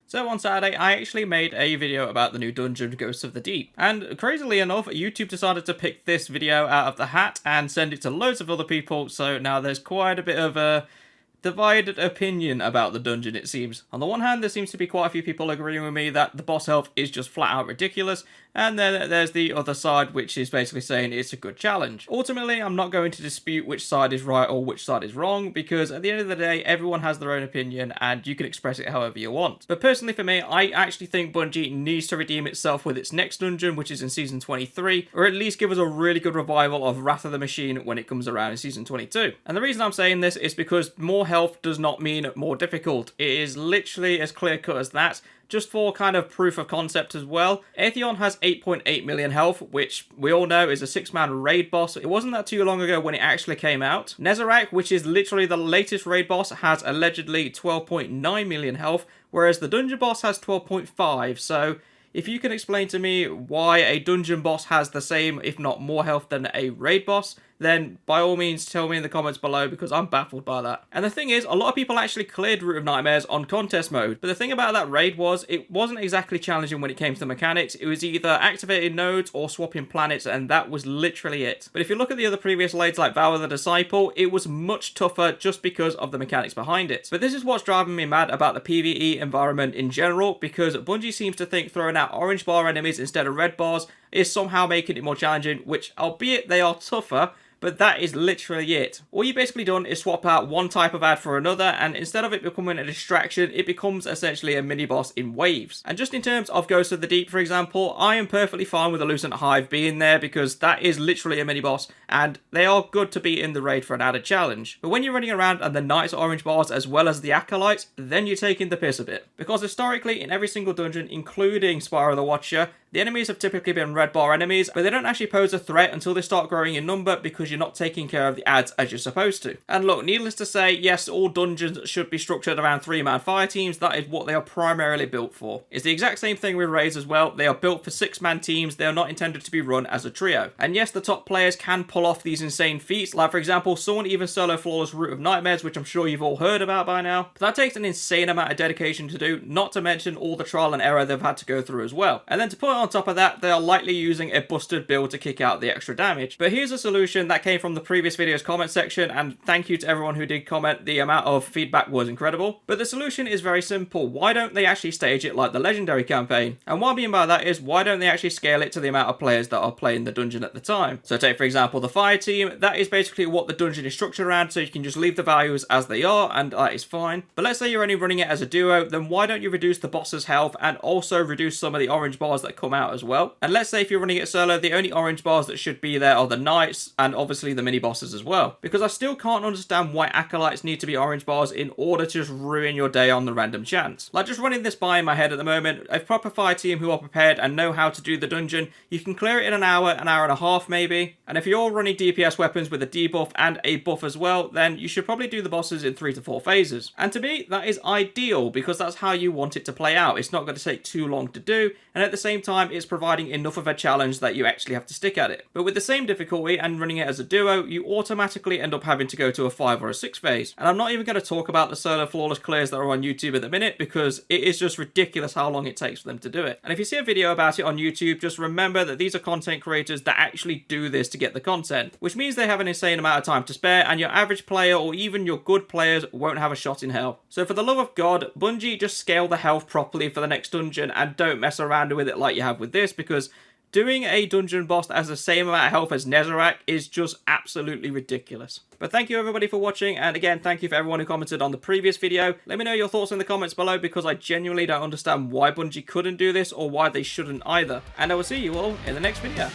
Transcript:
So on Saturday, I actually made a video about the new dungeon Ghosts of the Deep. And crazily enough, YouTube decided to pick this video out of the hat and send it to loads of other people, so now there's quite a bit of a divided opinion about the dungeon, it seems. On the one hand, there seems to be quite a few people agreeing with me that the boss health is just flat out ridiculous, and then there's the other side which is basically saying it's a good challenge. Ultimately, I'm not going to dispute which side is right or which side is wrong, because at the end of the day, everyone has their own opinion and you can express it however you want. But personally for me, I actually think Bungie needs to redeem itself with its next dungeon, which is in Season 23, or at least give us a really good revival of Wrath of the Machine when it comes around in Season 22. And the reason I'm saying this is because more health does not mean more difficult. It is literally as clear cut as that. Just for kind of proof of concept as well, Atheon has 8.8 million health, which we all know is a 6-man raid boss. It wasn't that too long ago when it actually came out. Nezarec, which is literally the latest raid boss, has allegedly 12.9 million health, whereas the dungeon boss has 12.5, so if you can explain to me why a dungeon boss has the same, if not more health than a raid boss, then by all means tell me in the comments below, because I'm baffled by that. And the thing is, a lot of people actually cleared Root of Nightmares on contest mode, but the thing about that raid was, it wasn't exactly challenging when it came to the mechanics. It was either activating nodes or swapping planets, and that was literally it. But if you look at the other previous raids like Vow of the Disciple, it was much tougher just because of the mechanics behind it. But this is what's driving me mad about the PvE environment in general, because Bungie seems to think throwing out orange bar enemies instead of red bars is somehow making it more challenging, which, albeit they are tougher, but that is literally it. All you basically done is swap out one type of ad for another, and instead of it becoming a distraction, it becomes essentially a mini-boss in waves. And just in terms of Ghosts of the Deep, for example, I am perfectly fine with the Lucent Hive being there, because that is literally a mini-boss, and they are good to be in the raid for an added challenge. But when you're running around and the Knights are orange bars as well as the Acolytes, then you're taking the piss a bit. Because historically, in every single dungeon, including Spyro the Watcher, the enemies have typically been red bar enemies, but they don't actually pose a threat until they start growing in number, because you're not taking care of the ads as you're supposed to. And look, needless to say, yes, all dungeons should be structured around 3-man fire teams. That is what they are primarily built for. It's the exact same thing with raids as well. They are built for 6-man teams. They are not intended to be run as a trio. And yes, the top players can pull off these insane feats, like for example, someone even solo flawless Root of Nightmares, which I'm sure you've all heard about by now. But that takes an insane amount of dedication to do, not to mention all the trial and error they've had to go through as well. And then to put on top of that, they are likely using a busted build to kick out the extra damage. But here's a solution that came from the previous video's comment section, and thank you to everyone who did comment. The amount of feedback was incredible. But the solution is very simple. Why don't they actually stage it like the Legendary campaign? And what I mean by that is, why don't they actually scale it to the amount of players that are playing the dungeon at the time? So take for example the fire team. That is basically what the dungeon is structured around, so you can just leave the values as they are, and that is fine. But let's say you're only running it as a duo, then why don't you reduce the boss's health and also reduce some of the orange bars that come out as well? And let's say if you're running it solo, the only orange bars that should be there are the Knights and obviously the mini bosses as well. Because I still can't understand why Acolytes need to be orange bars in order to just ruin your day on the random chance. Like, just running this by in my head at the moment, a proper fire team who are prepared and know how to do the dungeon, you can clear it in an hour and a half maybe. And if you're running DPS weapons with a debuff and a buff as well, then you should probably do the bosses in 3 to 4 phases. And to me, that is ideal, because that's how you want it to play out. It's not going to take too long to do, and at the same time, it's providing enough of a challenge that you actually have to stick at it. But with the same difficulty and running it as a duo, you automatically end up having to go to a 5 or a 6 phase. And I'm not even going to talk about the solo flawless clears that are on YouTube at the minute, because it is just ridiculous how long it takes for them to do it. And if you see a video about it on YouTube, just remember that these are content creators that actually do this to get the content, which means they have an insane amount of time to spare, and your average player or even your good players won't have a shot in hell. So for the love of God, Bungie, just scale the health properly for the next dungeon and don't mess around with it like you have with this, because doing a dungeon boss that has the same amount of health as Nezarec is just absolutely ridiculous. But thank you everybody for watching, and again, thank you for everyone who commented on the previous video. Let me know your thoughts in the comments below, because I genuinely don't understand why Bungie couldn't do this or why they shouldn't either. And I will see you all in the next video.